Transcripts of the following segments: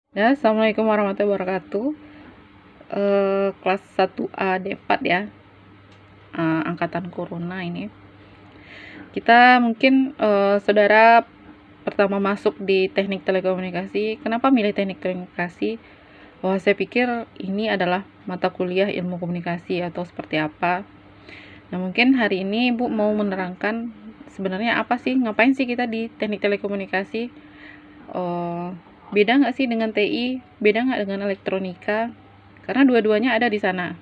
Ya, Assalamualaikum warahmatullahi wabarakatuh. Kelas 1A D4 ya, angkatan corona ini. Kita mungkin saudara pertama masuk di teknik telekomunikasi. Kenapa milih teknik telekomunikasi? Wah, saya pikir ini adalah mata kuliah ilmu komunikasi atau seperti apa. Nah, mungkin hari ini Ibu mau menerangkan sebenarnya apa sih, ngapain sih kita di teknik telekomunikasi? Beda nggak sih dengan TI? Beda nggak dengan elektronika? Karena dua-duanya ada di sana.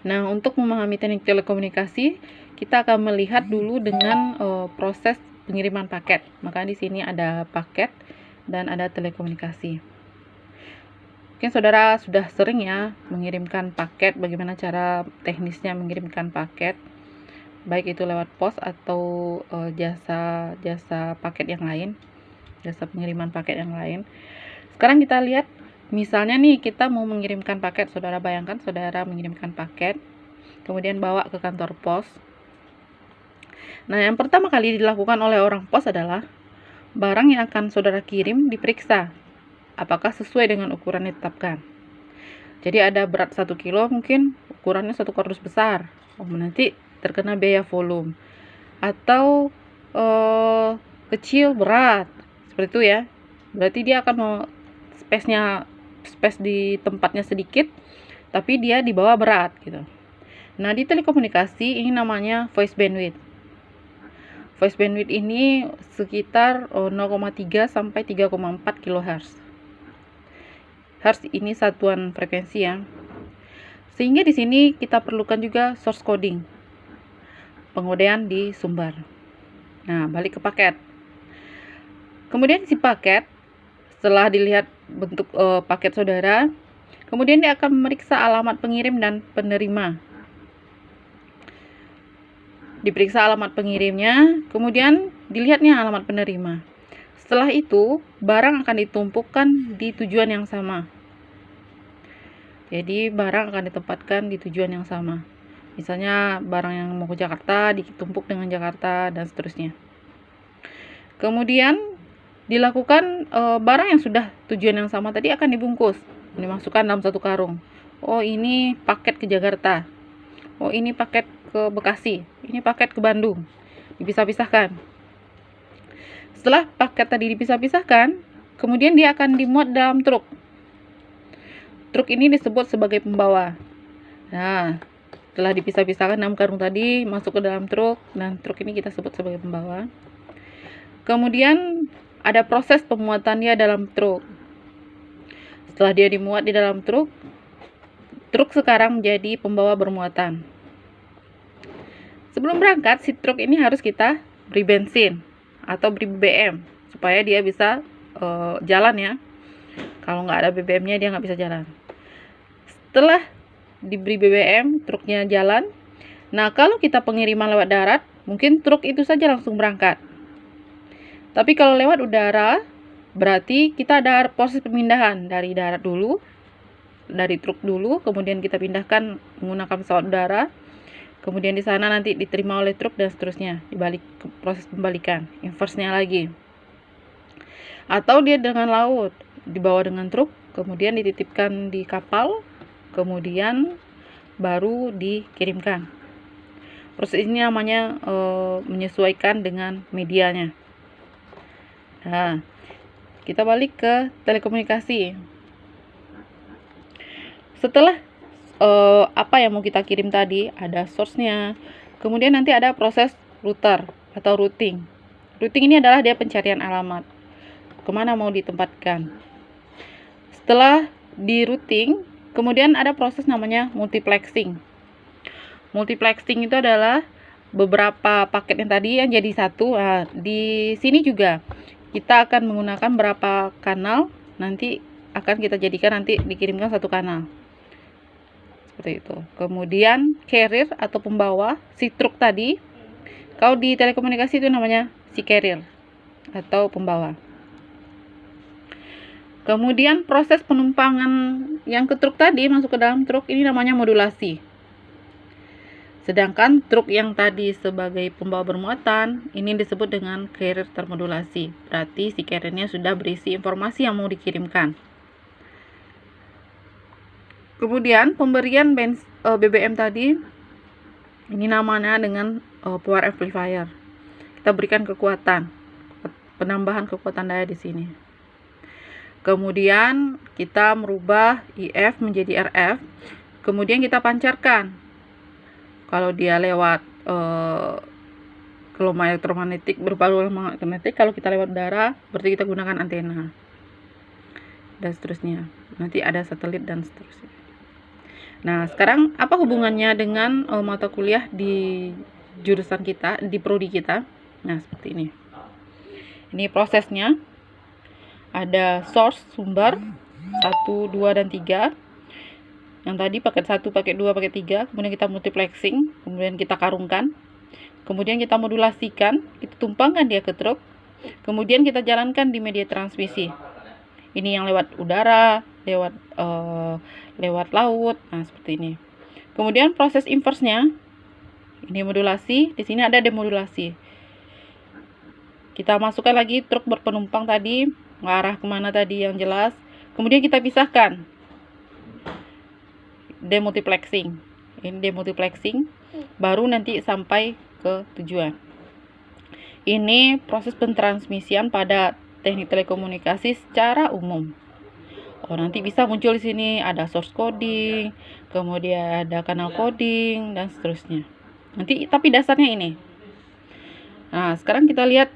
Nah, untuk memahami teknik telekomunikasi, kita akan melihat dulu dengan proses pengiriman paket. Maka di sini ada paket dan ada telekomunikasi. Mungkin saudara sudah sering ya mengirimkan paket, bagaimana cara teknisnya mengirimkan paket, baik itu lewat pos atau jasa paket yang lain, jasa pengiriman paket yang lain. Sekarang kita lihat, misalnya nih kita mau mengirimkan paket, saudara bayangkan saudara mengirimkan paket, kemudian bawa ke kantor pos. Nah, yang pertama kali dilakukan oleh orang pos adalah barang yang akan saudara kirim diperiksa apakah sesuai dengan ukuran yang ditetapkan. Jadi ada berat 1 kilo, mungkin ukurannya satu kardus besar, nanti terkena biaya volume. Atau kecil berat, seperti itu ya, berarti dia akan space di tempatnya sedikit, tapi dia di bawah berat gitu. Nah, di telekomunikasi ini namanya voice bandwidth. Voice bandwidth ini sekitar 0,3 sampai 3,4 kHz. Hertz ini satuan frekuensi ya. Sehingga di sini kita perlukan juga source coding, pengodean di sumber. Nah, balik ke paket. Kemudian si paket, setelah dilihat bentuk paket saudara, kemudian dia akan memeriksa alamat pengirim dan penerima. Diperiksa alamat pengirimnya, kemudian dilihatnya alamat penerima. Setelah itu, barang akan ditumpukan di tujuan yang sama. Jadi, barang akan ditempatkan di tujuan yang sama. Misalnya, barang yang mau ke Jakarta ditumpuk dengan Jakarta, dan seterusnya. Kemudian, dilakukan barang yang sudah tujuan yang sama tadi akan dibungkus, dimasukkan dalam satu karung. Oh, ini paket ke Jakarta. Oh, ini paket ke Bekasi. Ini paket ke Bandung. Dipisah-pisahkan. Setelah paket tadi dipisah-pisahkan, kemudian dia akan dimuat dalam truk. Truk ini disebut sebagai pembawa. Nah, setelah dipisah-pisahkan dalam karung tadi, masuk ke dalam truk, dan truk ini kita sebut sebagai pembawa. Kemudian ada proses pemuatan dia dalam truk. Setelah dia dimuat di dalam truk, truk sekarang menjadi pembawa bermuatan. Sebelum berangkat, si truk ini harus kita beri bensin atau beri BBM supaya dia bisa jalan ya. Kalau nggak ada BBM-nya dia nggak bisa jalan. Setelah diberi BBM, truknya jalan. Nah, kalau kita pengiriman lewat darat, mungkin truk itu saja langsung berangkat. Tapi kalau lewat udara, berarti kita ada proses pemindahan dari darat dulu, dari truk dulu, kemudian kita pindahkan menggunakan pesawat udara. Kemudian di sana nanti diterima oleh truk dan seterusnya, dibalik ke proses pembalikan, inverse-nya lagi. Atau dia dengan laut, dibawa dengan truk, kemudian dititipkan di kapal, kemudian baru dikirimkan. Proses ini namanya menyesuaikan dengan medianya. Nah, kita balik ke telekomunikasi. Setelah apa yang mau kita kirim tadi, ada source-nya. Kemudian nanti ada proses router atau routing. Routing ini adalah dia pencarian alamat, kemana mau ditempatkan. Setelah di routing, kemudian ada proses namanya multiplexing. Multiplexing itu adalah beberapa paket yang tadi yang jadi satu. Nah, di sini juga kita akan menggunakan berapa kanal, nanti akan kita jadikan nanti dikirimkan satu kanal. Seperti itu. Kemudian carrier atau pembawa, si truk tadi, kalau di telekomunikasi itu namanya si carrier atau pembawa. Kemudian proses penumpangan yang ke truk tadi masuk ke dalam truk ini namanya modulasi. Sedangkan truk yang tadi sebagai pembawa bermuatan, ini disebut dengan carrier termodulasi. Berarti si carriernya sudah berisi informasi yang mau dikirimkan. Kemudian pemberian BBM tadi, ini namanya dengan power amplifier. Kita berikan kekuatan, penambahan kekuatan daya di sini. Kemudian kita merubah IF menjadi RF. Kemudian kita pancarkan. Kalau dia lewat gelombang elektromagnetik berupa gelombang elektromagnetik, kalau kita lewat udara berarti kita gunakan antena dan seterusnya. Nanti ada satelit dan seterusnya. Nah, sekarang apa hubungannya dengan mata kuliah di jurusan kita, di prodi kita? Nah, seperti ini. Ini prosesnya. Ada source, sumber 1, 2, dan 3. Yang tadi paket 1, paket 2, paket 3, kemudian kita multiplexing, kemudian kita karungkan, kemudian kita modulasikan, kita tumpangkan dia ke truk, kemudian kita jalankan di media transmisi. Ini yang lewat udara, lewat laut, nah seperti ini. Kemudian proses inverse-nya, ini modulasi, di sini ada demodulasi. Kita masukkan lagi truk berpenumpang tadi, mengarah kemana tadi yang jelas, kemudian kita pisahkan. Demultiplexing. Ini demultiplexing, baru nanti sampai ke tujuan. Ini proses pentransmisian pada teknik telekomunikasi secara umum. Nanti bisa muncul di sini ada source coding, kemudian ada kanal coding dan seterusnya. Nanti tapi dasarnya ini. Nah, sekarang kita lihat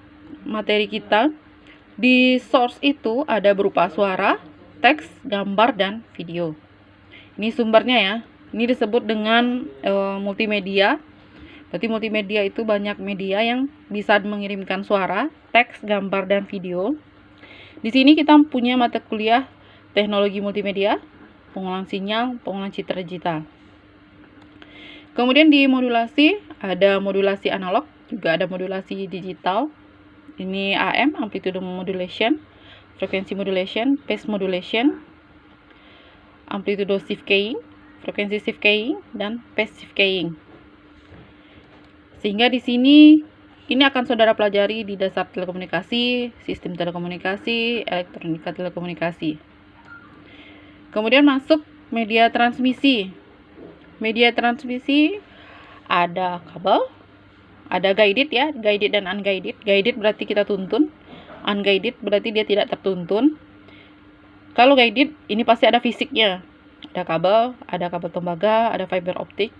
materi kita. Di source itu ada berupa suara, teks, gambar, dan video. Ini sumbernya ya. Ini disebut dengan multimedia. Berarti multimedia itu banyak media yang bisa mengirimkan suara, teks, gambar, dan video. Di sini kita punya mata kuliah teknologi multimedia, pengolahan sinyal, pengolahan citra digital. Kemudian di modulasi, ada modulasi analog, juga ada modulasi digital. Ini AM, amplitude modulation, frekuensi modulation, phase modulation, amplitude shift keying, frekuensi shift keying, dan phase shift keying. Sehingga di sini ini akan saudara pelajari di dasar telekomunikasi, sistem telekomunikasi, elektronika telekomunikasi. Kemudian masuk media transmisi. Media transmisi ada kabel, ada guided ya, guided dan unguided. Guided berarti kita tuntun, unguided berarti dia tidak tertuntun. Kalau guided, ini pasti ada fisiknya. Ada kabel tembaga, ada fiber optik.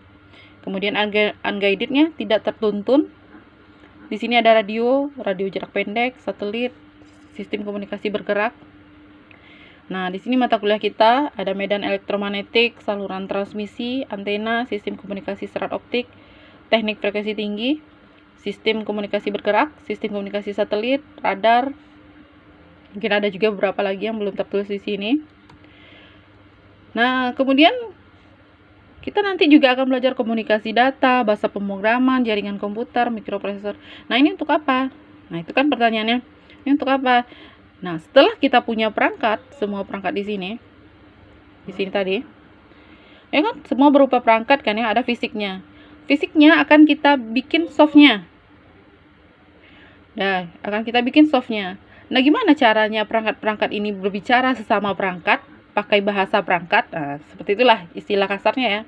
Kemudian unguidednya tidak tertuntun. Di sini ada radio jarak pendek, satelit, sistem komunikasi bergerak. Nah, di sini mata kuliah kita ada medan elektromagnetik, saluran transmisi, antena, sistem komunikasi serat optik, teknik frekuensi tinggi, sistem komunikasi bergerak, sistem komunikasi satelit, radar. Mungkin ada juga beberapa lagi yang belum tertulis di sini. Nah, kemudian kita nanti juga akan belajar komunikasi data, bahasa pemrograman, jaringan komputer, mikroprosesor. Nah, ini untuk apa? Nah, itu kan pertanyaannya. Ini untuk apa? Nah, setelah kita punya perangkat, semua perangkat di sini tadi, ya kan, semua berupa perangkat kan ya, ada fisiknya. Fisiknya akan kita bikin softnya. Nah, akan kita bikin softnya. Nah, gimana caranya perangkat-perangkat ini berbicara sesama perangkat, pakai bahasa perangkat? Nah, seperti itulah istilah kasarnya ya.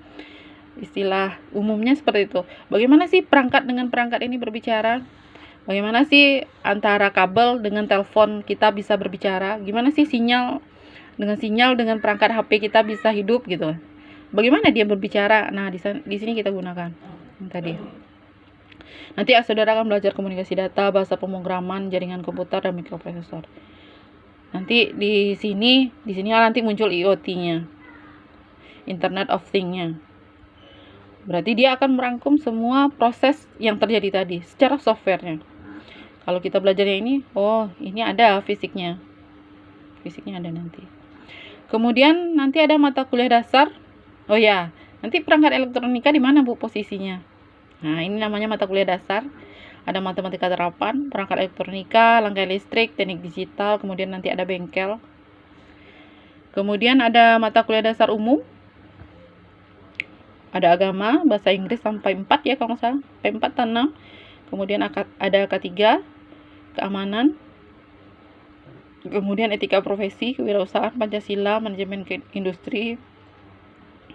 Istilah umumnya seperti itu. Bagaimana sih perangkat dengan perangkat ini berbicara? Bagaimana sih antara kabel dengan telepon kita bisa berbicara? Gimana sih sinyal dengan perangkat HP kita bisa hidup gitu? Bagaimana dia berbicara? Nah, di sini kita gunakan yang tadi. Nanti saudara akan belajar komunikasi data, bahasa pemrograman, jaringan komputer, dan mikroprosesor. Nanti di sini nanti muncul IoT-nya, Internet of Things-nya. Berarti dia akan merangkum semua proses yang terjadi tadi secara softwarenya. Kalau kita belajarnya ini, ini ada fisiknya. Fisiknya ada nanti. Kemudian nanti ada mata kuliah dasar. Oh ya, nanti perangkat elektronika di mana Bu posisinya? Nah, ini namanya mata kuliah dasar. Ada matematika terapan, perangkat elektronika, rangkaian listrik, teknik digital, kemudian nanti ada bengkel. Kemudian ada mata kuliah dasar umum. ada agama, bahasa Inggris sampai 4 ya kalau nggak salah, sampai 4 atau 6. Kemudian ada K3, keamanan, kemudian etika profesi, kewirausahaan, Pancasila, manajemen industri.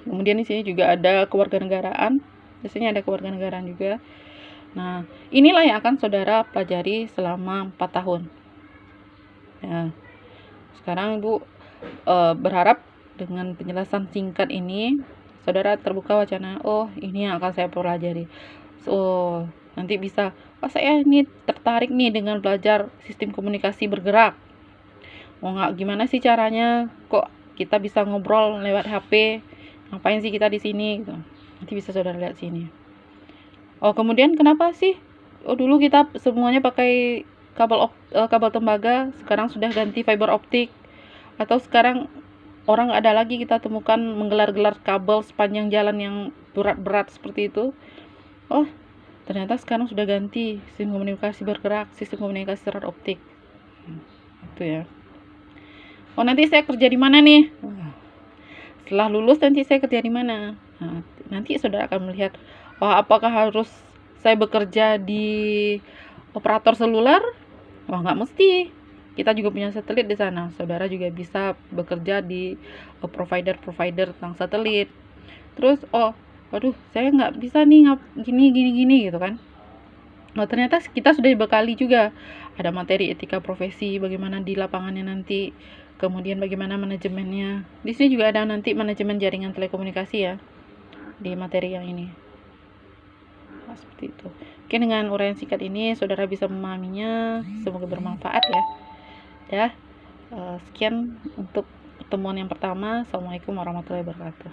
Kemudian di sini juga ada kewarganegaraan. Biasanya ada kewarganegaraan juga. Nah, inilah yang akan saudara pelajari selama 4 tahun. Ya. Sekarang Ibu berharap dengan penjelasan singkat ini saudara terbuka wacana, oh ini yang akan saya pelajari. So, nanti bisa, oh saya ini tertarik nih dengan belajar sistem komunikasi bergerak. Oh nggak, gimana sih caranya? Kok kita bisa ngobrol lewat HP? Ngapain sih kita di sini? Gitu. Nanti bisa saudara lihat sini. Oh kemudian kenapa sih? Oh dulu kita semuanya pakai kabel tembaga, sekarang sudah ganti fiber optik. Atau sekarang orang ada lagi kita temukan menggelar-gelar kabel sepanjang jalan yang berat-berat seperti itu. Oh, ternyata sekarang sudah ganti sistem komunikasi bergerak, sistem komunikasi serat optik. Itu ya. Oh, nanti saya kerja di mana nih? Setelah lulus nanti saya kerja di mana? Nah, nanti saudara akan melihat, wah apakah harus saya bekerja di operator seluler? Wah, nggak mesti. Kita juga punya satelit di sana. Saudara juga bisa bekerja di provider tentang satelit. Terus, waduh, saya nggak bisa nih gini gitu kan. Nah, ternyata kita sudah dibekali juga. Ada materi etika profesi, bagaimana di lapangannya nanti. Kemudian bagaimana manajemennya. Di sini juga ada nanti manajemen jaringan telekomunikasi ya. Di materi yang ini. Nah, seperti itu. Oke, dengan uraian singkat ini, saudara bisa memahaminya. Semoga bermanfaat ya. Sekian untuk pertemuan yang pertama. Assalamualaikum warahmatullahi wabarakatuh.